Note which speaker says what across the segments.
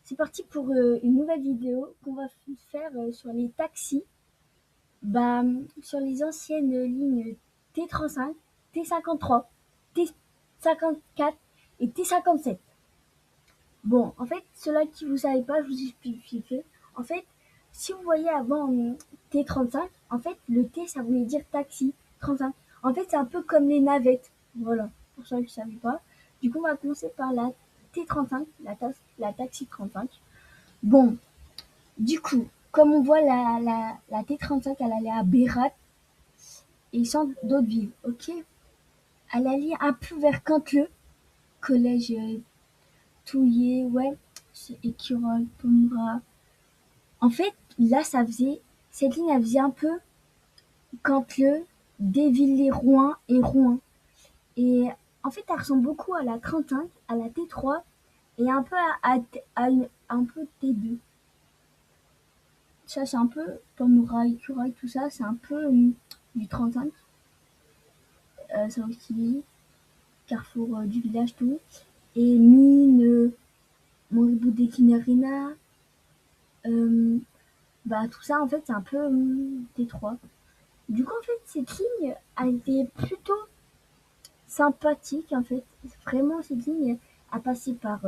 Speaker 1: C'est parti pour une nouvelle vidéo qu'on va faire sur les taxis, sur les anciennes lignes T35, T53, T54 et T57. Bon, en fait, ceux-là qui vous savez pas, je vous explique. En fait, si vous voyez avant T35, en fait, le T, ça voulait dire taxi, 35. En fait, c'est un peu comme les navettes. Voilà, pour ceux qui ne savaient pas. Du coup, on va commencer par la T35, la taxi 35. Bon, du coup, comme on voit la T35, elle allait à Bérat et sans d'autres villes, ok? Elle allait un peu vers Cantleux, collège Touillet, ouais, c'est Écureuil, Pombra. En fait, là, cette ligne, elle faisait un peu Cantleux, Desvillers-Rouen et Rouen. Et en fait, elle ressemble beaucoup à la 35, à la T3 et un peu un peu T2. Ça, c'est un peu Pombra, Écureuil, tout ça, c'est un peu du 35. Ça aussi, carrefour du village, tout. Et mine, Moribou des Kinarina, tout ça, en fait, c'est un peu T3. Du coup, en fait, cette ligne a été plutôt sympathique, en fait. Vraiment, cette ligne a passé par,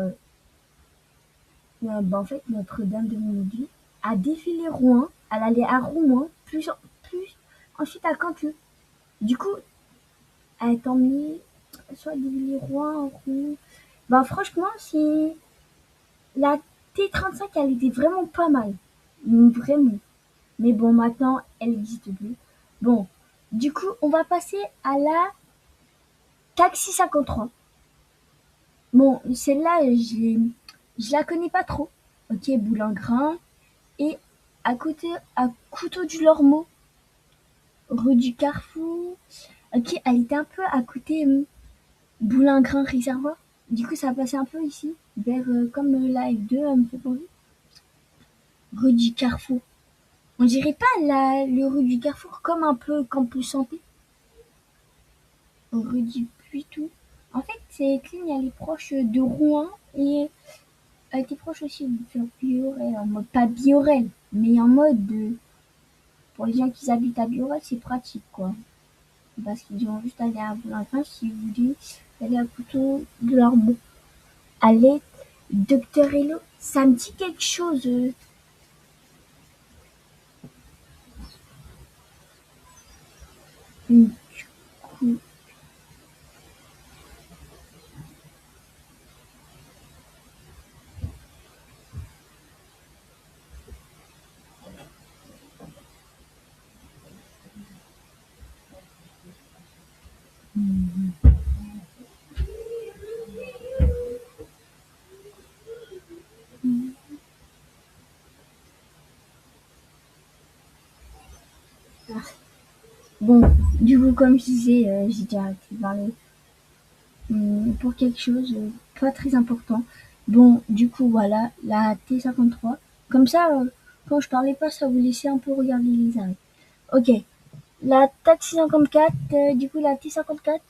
Speaker 1: en fait, Notre-Dame de Midi, a défilé Rouen, elle allait à Rouen, plus ensuite à Cantleux. Du coup, elle est emmenée soit défilé Rouen, Rouen. Franchement, c'est la T35, elle était vraiment pas mal. Vraiment. Mais bon, maintenant, elle n'existe plus. Bon, du coup, on va passer à la Taxi 53. Bon, celle-là, je la connais pas trop. Ok, Boulingrin. Et à côté, à Couteau du Lormeau, rue du Carrefour. Ok, elle était un peu à côté Boulingrin Réservoir. Du coup, ça passait un peu ici, vers comme la F2, elle me fait penser. Rue du Carrefour. On dirait pas le rue du Carrefour comme un peu Campus Santé, rue du Puitou. En fait, cette ligne, elle est proche de Rouen et elle était proche aussi de Biorel, en mode pas Biorel, mais en mode pour les gens qui habitent à Biorel, c'est pratique quoi. Parce qu'ils ont juste aller à Boulingrin si vous voulez aller à Couteau de l'Ormeau. Allez, Docteur Hello, ça me dit quelque chose. Du coup, bon, du coup, comme je disais, j'ai déjà arrêté de parler. Pour quelque chose pas très important. Bon, du coup, voilà, la T53. Comme ça, quand je parlais pas, ça vous laissait un peu regarder les arrêts. Ok, la taxi 54, du coup, la T54,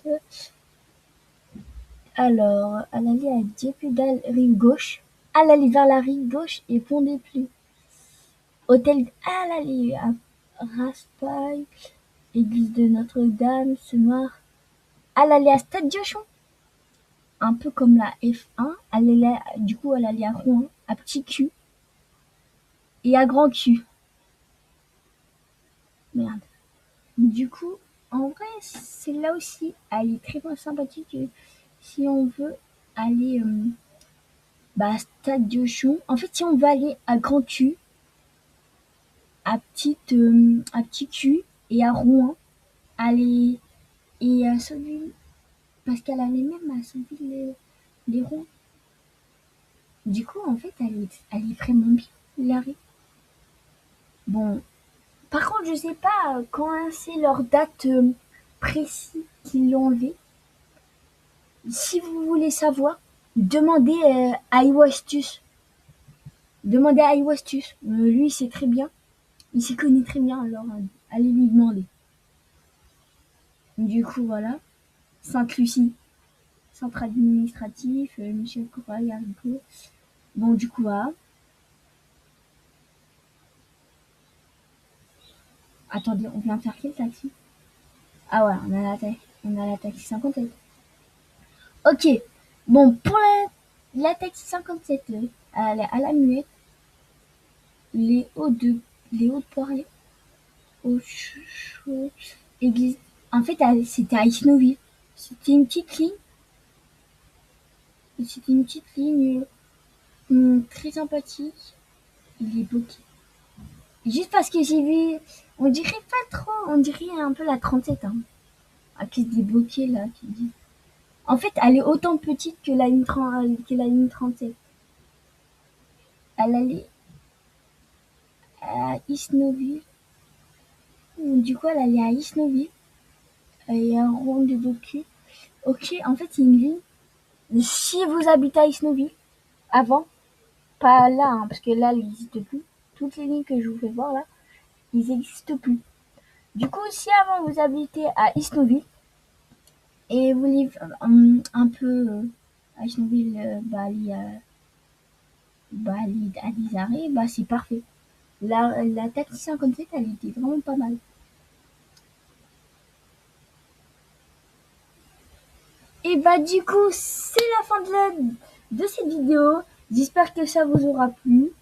Speaker 1: alors, elle allait à Diepudal, rive gauche. Elle allait vers la rive gauche et Pont des Pluies. Hôtel, elle allait à Raspail, église de Notre-Dame, Semar. Elle allait à Stade Diochon. Un peu comme la F1, du coup, elle allait à Rouen, à Petit Q et à Grand Q. Merde. Du coup, en vrai, celle-là aussi, elle est très sympathique si on veut aller à Stade Diochon. En fait, si on veut aller à Grand Q, à Petit Q et à Rouen, aller et à Sauville, parce qu'elle allait même à Sauville les Rouen. Du coup, en fait, elle est vraiment bien, l'arrêt. Bon, par contre, je sais pas quand c'est leur date précise qu'ils l'ont enlevé. Si vous voulez savoir, demandez à Iwastus. Demandez à Iwastus. Lui, il sait très bien. Il s'y connaît très bien, alors allez lui demander. Du coup, voilà. Sainte-Lucie, centre administratif, Michel Corail, Haricot. Bon, du coup, voilà. Attendez, on vient de faire quel taxi? Ah ouais, on a la taxi 57. Ok, bon, pour la taxi 57, elle est à la muette, les hauts de, les hauts de Poirier, au église. En fait, c'était à Isnoville. C'était une petite ligne, c'était une petite ligne très sympathique. Il est bloqué. Juste parce que j'ai vu, on dirait pas trop, on dirait un peu la 37, hein. À cause des bloqués là, tu dis. En fait, elle est autant petite que la ligne 30, que la ligne 37. Elle allait à Isnoville. Du coup, elle allait à Isnoville. Il y a un rond de docu. Ok, en fait, c'est une ligne. Si vous habitez à Isnoville, avant, pas là, hein, parce que là, il n'existe plus. Toutes les lignes que je vous fais voir là, ils n'existent plus. Du coup, si avant vous habitez à Isnoville et vous vivez un peu à Isnoville, Bali, à Lizaré, bah c'est parfait. La taxi 57, elle était vraiment pas mal. Et bah du coup, c'est la fin de cette vidéo. J'espère que ça vous aura plu.